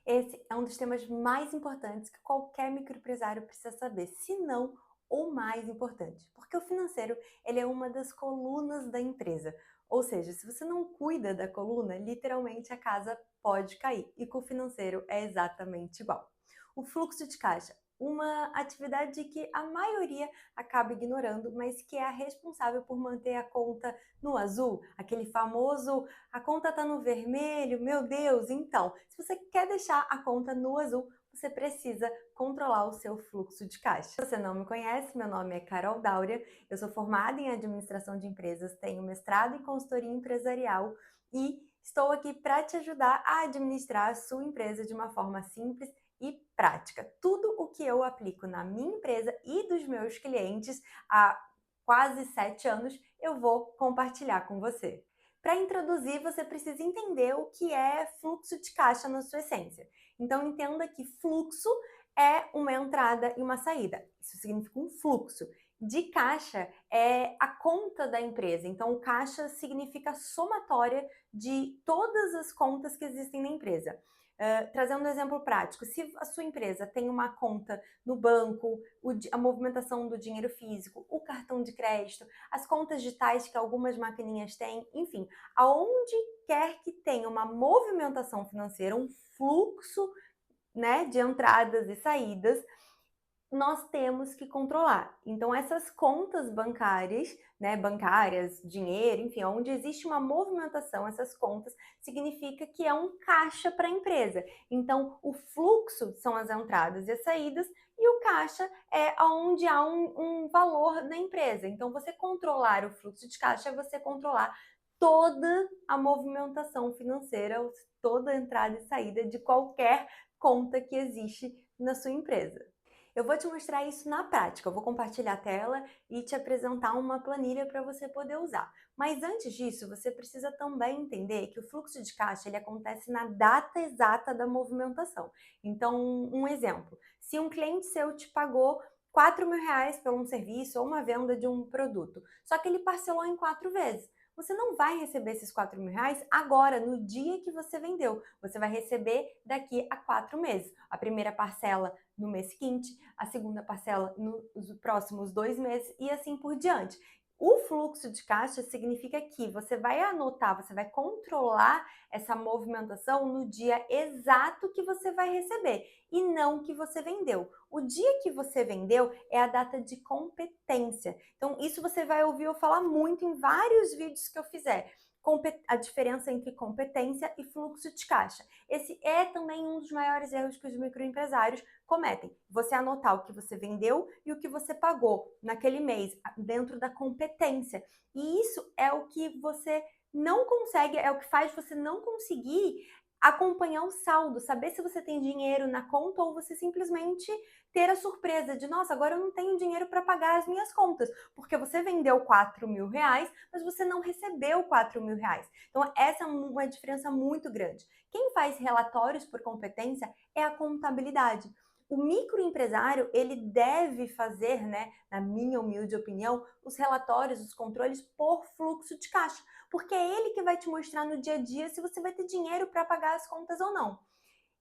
Esse é um dos temas mais importantes que qualquer microempresário precisa saber, se não o mais importante, porque o financeiro ele é uma das colunas da empresa. Ou seja, se você não cuida da coluna, literalmente a casa pode cair. E com o financeiro é exatamente igual. O fluxo de caixa, uma atividade que a maioria acaba ignorando, mas que é a responsável por manter a conta no azul, aquele famoso a conta está no vermelho, meu Deus. Então, se você quer deixar a conta no azul, você precisa controlar o seu fluxo de caixa. Se você não me conhece, meu nome é Carol Dáurea, eu sou formada em administração de empresas, tenho mestrado em consultoria empresarial e estou aqui para te ajudar a administrar a sua empresa de uma forma simples e prática. Tudo o que eu aplico na minha empresa e dos meus clientes há quase 7 anos, eu vou compartilhar com você. Para introduzir, você precisa entender o que é fluxo de caixa na sua essência. Então, entenda que fluxo é uma entrada e uma saída. Isso significa um fluxo. De caixa é a conta da empresa. Então, o caixa significa a somatória de todas as contas que existem na empresa. Trazendo um exemplo prático, se a sua empresa tem uma conta no banco, a movimentação do dinheiro físico, o cartão de crédito, as contas digitais que algumas maquininhas têm, enfim, aonde quer que tenha uma movimentação financeira, um fluxo, né, de entradas e saídas, nós temos que controlar. Então, essas contas bancárias, né, bancárias, dinheiro, enfim, onde existe uma movimentação, essas contas, significa que é um caixa para a empresa. Então, o fluxo são as entradas e as saídas, e o caixa é onde há um valor na empresa. Então, você controlar o fluxo de caixa é você controlar toda a movimentação financeira, toda a entrada e saída de qualquer conta que existe na sua empresa. Eu vou te mostrar isso na prática, eu vou compartilhar a tela e te apresentar uma planilha para você poder usar. Mas antes disso, você precisa também entender que o fluxo de caixa ele acontece na data exata da movimentação. Então, um exemplo, se um cliente seu te pagou R$ 4.000 por um serviço ou uma venda de um produto, só que ele parcelou em 4 vezes. Você não vai receber esses R$ 4.000 agora, no dia que você vendeu. Você vai receber daqui a 4 meses. A primeira parcela no mês seguinte, a segunda parcela nos próximos 2 meses e assim por diante. O fluxo de caixa significa que você vai anotar, você vai controlar essa movimentação no dia exato que você vai receber e não que você vendeu. O dia que você vendeu é a data de competência. Então, isso você vai ouvir eu falar muito em vários vídeos que eu fizer. A diferença entre competência e fluxo de caixa. Esse é também um dos maiores erros que os microempresários cometem. Você anotar o que você vendeu e o que você pagou naquele mês, dentro da competência. E isso é o que você não consegue, é o que faz você não conseguir acompanhar o saldo, saber se você tem dinheiro na conta ou você simplesmente ter a surpresa de, nossa, agora eu não tenho dinheiro para pagar as minhas contas, porque você vendeu R$ 4.000, mas você não recebeu R$ 4.000. Então, essa é uma diferença muito grande. Quem faz relatórios por competência é a contabilidade. O microempresário, ele deve fazer, né, na minha humilde opinião, os relatórios, os controles por fluxo de caixa, porque é ele que vai te mostrar no dia a dia se você vai ter dinheiro para pagar as contas ou não.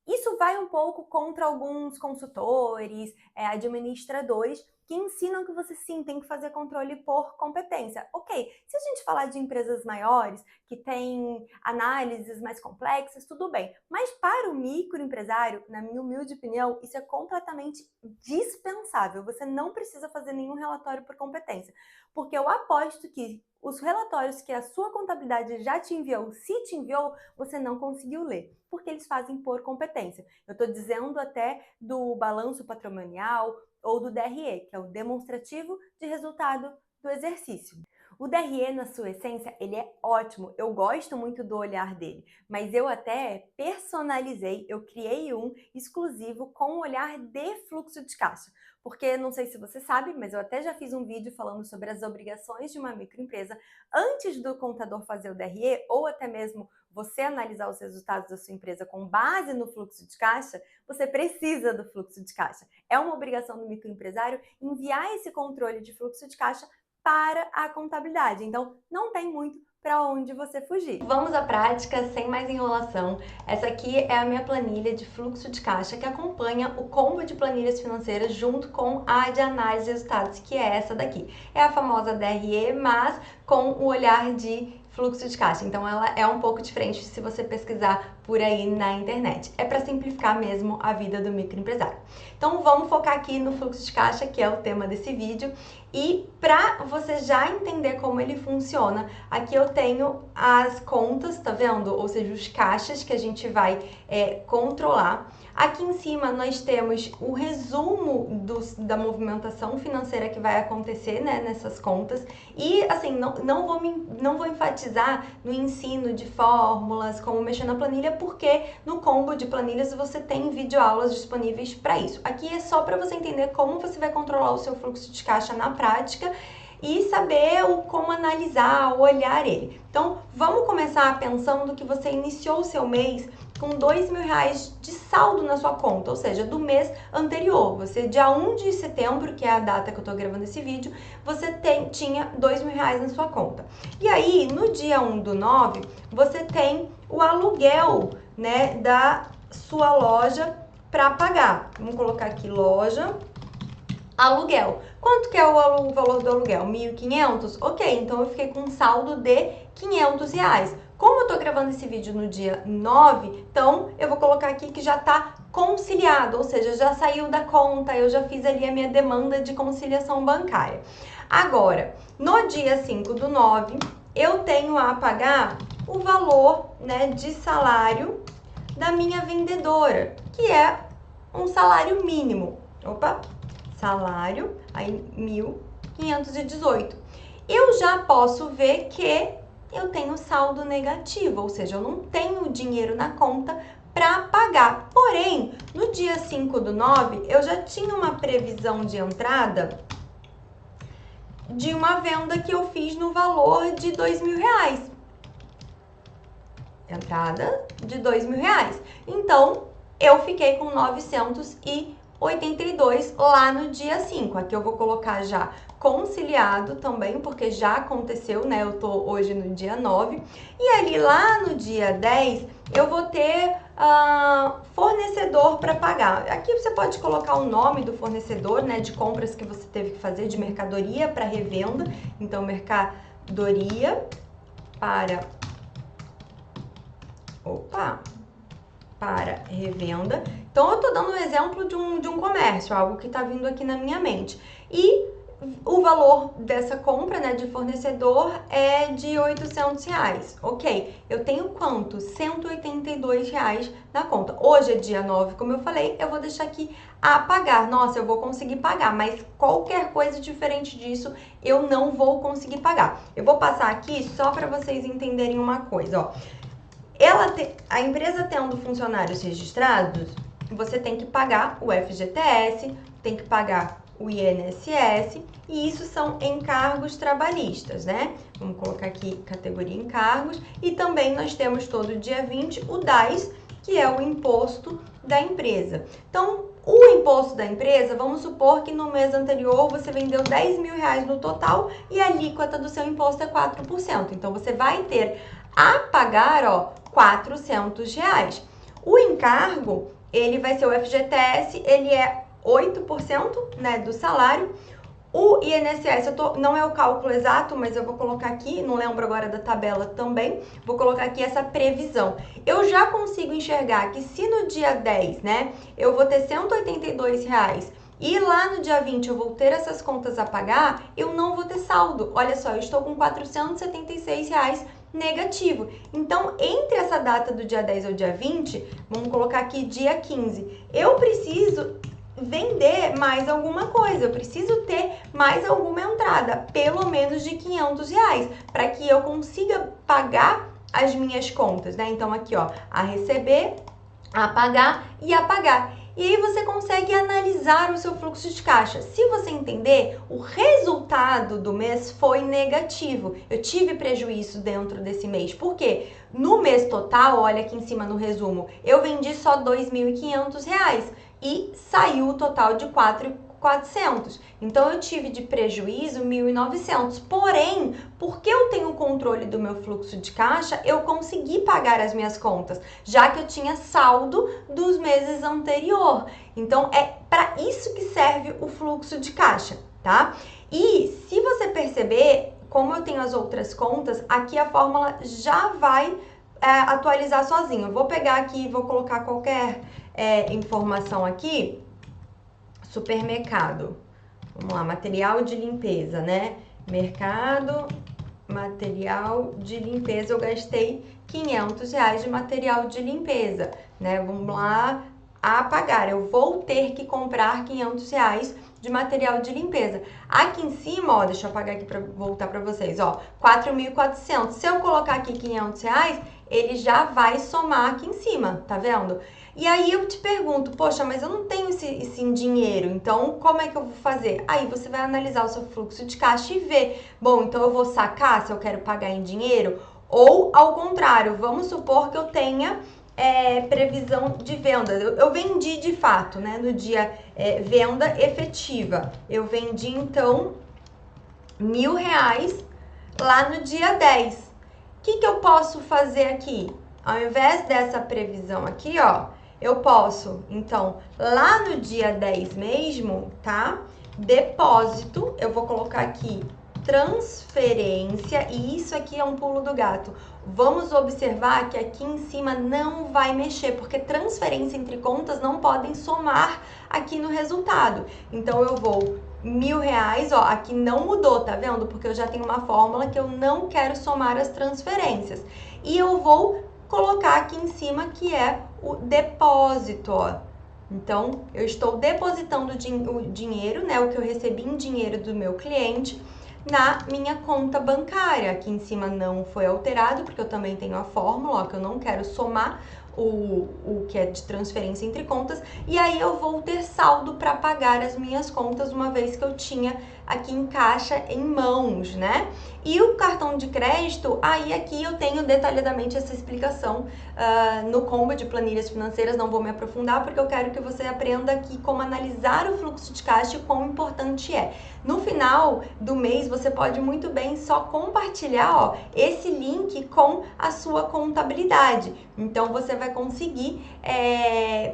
Isso vai um pouco contra alguns consultores, administradores, que ensinam que você sim tem que fazer controle por competência. Ok, se a gente falar de empresas maiores, que têm análises mais complexas, tudo bem. Mas para o microempresário, na minha humilde opinião, isso é completamente dispensável. Você não precisa fazer nenhum relatório por competência. Porque eu aposto que os relatórios que a sua contabilidade já te enviou, se te enviou, você não conseguiu ler, porque eles fazem por competência. Eu estou dizendo até do balanço patrimonial ou do DRE, que é o demonstrativo de resultado do exercício. O DRE, na sua essência, ele é ótimo, eu gosto muito do olhar dele, mas eu até personalizei, eu criei um exclusivo com o olhar de fluxo de caixa, porque não sei se você sabe, mas eu até já fiz um vídeo falando sobre as obrigações de uma microempresa antes do contador fazer o DRE, ou até mesmo você analisar os resultados da sua empresa com base no fluxo de caixa, você precisa do fluxo de caixa. É uma obrigação do microempresário enviar esse controle de fluxo de caixa para a contabilidade. Então, não tem muito para onde você fugir. Vamos à prática, sem mais enrolação. Essa aqui é a minha planilha de fluxo de caixa que acompanha o combo de planilhas financeiras junto com a de análise de resultados, que é essa daqui. É a famosa DRE, mas com o olhar de fluxo de caixa. Então ela é um pouco diferente se você pesquisar por aí na internet. É para simplificar mesmo a vida do microempresário. Então vamos focar aqui no fluxo de caixa, que é o tema desse vídeo. E para você já entender como ele funciona, aqui eu tenho as contas, tá vendo? Ou seja, os caixas que a gente vai controlar. Aqui em cima nós temos o resumo da movimentação financeira que vai acontecer, né, nessas contas. E assim, não vou enfatizar no ensino de fórmulas, como mexer na planilha, porque no combo de planilhas você tem videoaulas disponíveis para isso. Aqui é só para você entender como você vai controlar o seu fluxo de caixa na prática e saber como analisar, olhar ele. Então, vamos começar pensando que você iniciou o seu mês com R$2.000 de saldo na sua conta, ou seja, do mês anterior. Você, dia 1 de setembro, que é a data que eu tô gravando esse vídeo, você tinha R$2.000 na sua conta. E aí, no dia 1/9, você tem o aluguel, né, da sua loja para pagar. Vamos colocar aqui loja, aluguel. Quanto que é o valor do aluguel? 1.500? Ok, então eu fiquei com um saldo de R$500. Como eu tô gravando esse vídeo no dia 9, então eu vou colocar aqui que já tá conciliado, ou seja, já saiu da conta, eu já fiz ali a minha demanda de conciliação bancária. Agora, no dia 5/9, eu tenho a pagar o valor, né, de salário da minha vendedora, que é um salário mínimo. Opa! Salário, aí 1.518. Eu já posso ver que eu tenho saldo negativo, ou seja, eu não tenho dinheiro na conta para pagar. Porém, no dia 5/9, eu já tinha uma previsão de entrada de uma venda que eu fiz no valor de R$2.000. Entrada de R$2.000. Então, eu fiquei com 982 lá no dia 5. Aqui eu vou colocar já conciliado também, porque já aconteceu, né? Eu tô hoje no dia 9. E ali lá no dia 10, eu vou ter fornecedor para pagar. Aqui você pode colocar o nome do fornecedor, né? De compras que você teve que fazer, de mercadoria para revenda. Então, mercadoria para... para revenda. Então, eu tô dando um exemplo de um comércio, algo que tá vindo aqui na minha mente. E o valor dessa compra, né, de fornecedor é de R$800. Ok, eu tenho quanto? R$182 na conta. Hoje é dia 9, como eu falei, eu vou deixar aqui a pagar. Nossa, eu vou conseguir pagar, mas qualquer coisa diferente disso, eu não vou conseguir pagar. Eu vou passar aqui só para vocês entenderem uma coisa, ó. A empresa tendo funcionários registrados, você tem que pagar o FGTS, tem que pagar o INSS, e isso são encargos trabalhistas, né? Vamos colocar aqui categoria encargos, e também nós temos todo dia 20 o DAS, que é o imposto da empresa. Então, o imposto da empresa, vamos supor que no mês anterior você vendeu R$10.000 no total e a alíquota do seu imposto é 4%. Então, você vai ter a pagar, ó, R$400. O encargo, ele vai ser o FGTS, ele é 8%, né, do salário. O INSS, não é o cálculo exato, mas eu vou colocar aqui, não lembro agora da tabela também, vou colocar aqui essa previsão. Eu já consigo enxergar que se no dia 10, né, eu vou ter R$182 e lá no dia 20 eu vou ter essas contas a pagar, eu não vou ter saldo. Olha só, eu estou com R$476 negativo. Então, entre essa data do dia 10 ao dia 20, vamos colocar aqui dia 15, eu preciso vender mais alguma coisa, eu preciso ter mais alguma entrada, pelo menos de R$500, para que eu consiga pagar as minhas contas, né? Então, aqui, ó, a receber, a pagar e a pagar. E aí você consegue analisar o seu fluxo de caixa. Se você entender, o resultado do mês foi negativo. Eu tive prejuízo dentro desse mês. Por quê? No mês total, olha aqui em cima no resumo, eu vendi só R$2.500 e saiu o total de 1.400. Então, eu tive de prejuízo 1.900. Porém, porque eu tenho o controle do meu fluxo de caixa, eu consegui pagar as minhas contas, já que eu tinha saldo dos meses anterior. Então, é para isso que serve o fluxo de caixa, tá? E se você perceber, como eu tenho as outras contas, aqui a fórmula já vai atualizar sozinho. Eu vou pegar aqui e vou colocar qualquer informação aqui. Supermercado. Vamos lá, material de limpeza, né? Mercado, material de limpeza. Eu gastei R$500 de material de limpeza, né? Vamos lá, apagar. Eu vou ter que comprar R$500 de material de limpeza. Aqui em cima, ó, deixa eu apagar aqui para voltar para vocês, ó, 4.400. Se eu colocar aqui R$500, ele já vai somar aqui em cima, tá vendo? E aí eu te pergunto, poxa, mas eu não tenho esse em dinheiro, então como é que eu vou fazer? Aí você vai analisar o seu fluxo de caixa e ver, bom, então eu vou sacar se eu quero pagar em dinheiro, ou ao contrário, vamos supor que eu tenha previsão de venda. Eu vendi de fato, né, no dia venda efetiva. Eu vendi então R$1.000 lá no dia 10. O que eu posso fazer aqui? Ao invés dessa previsão aqui, ó, eu posso, então, lá no dia 10 mesmo, tá? Depósito, eu vou colocar aqui transferência, e isso aqui é um pulo do gato. Vamos observar que aqui em cima não vai mexer, porque transferência entre contas não podem somar aqui no resultado. Então, eu vou R$1.000, ó, aqui não mudou, tá vendo? Porque eu já tenho uma fórmula que eu não quero somar as transferências. E eu vou colocar aqui em cima que é o depósito, ó. Então, eu estou depositando o dinheiro, né, o que eu recebi em dinheiro do meu cliente na minha conta bancária. Aqui em cima não foi alterado, porque eu também tenho a fórmula, ó, que eu não quero somar o que é de transferência entre contas, e aí eu vou ter saldo para pagar as minhas contas, uma vez que eu tinha aqui em caixa em mãos, né? E o cartão de crédito, aí aqui eu tenho detalhadamente essa explicação no combo de planilhas financeiras, não vou me aprofundar, porque eu quero que você aprenda aqui como analisar o fluxo de caixa e quão importante é. No final do mês, você pode muito bem só compartilhar, ó, esse link com a sua contabilidade. Então, você vai conseguir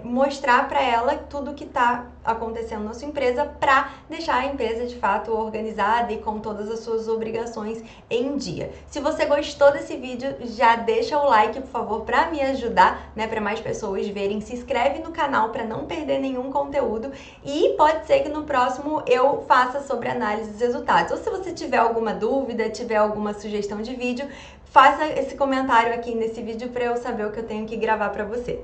mostrar para ela tudo que está acontecendo na sua empresa para deixar a empresa de fato organizada e com todas as suas obrigações em dia. Se você gostou desse vídeo, já deixa o like, por favor, para me ajudar, né, para mais pessoas verem. Se inscreve no canal para não perder nenhum conteúdo e pode ser que no próximo eu faça sobre análise dos resultados. Ou se você tiver alguma dúvida, tiver alguma sugestão de vídeo, faça esse comentário aqui nesse vídeo para eu saber o que eu tenho que gravar para você.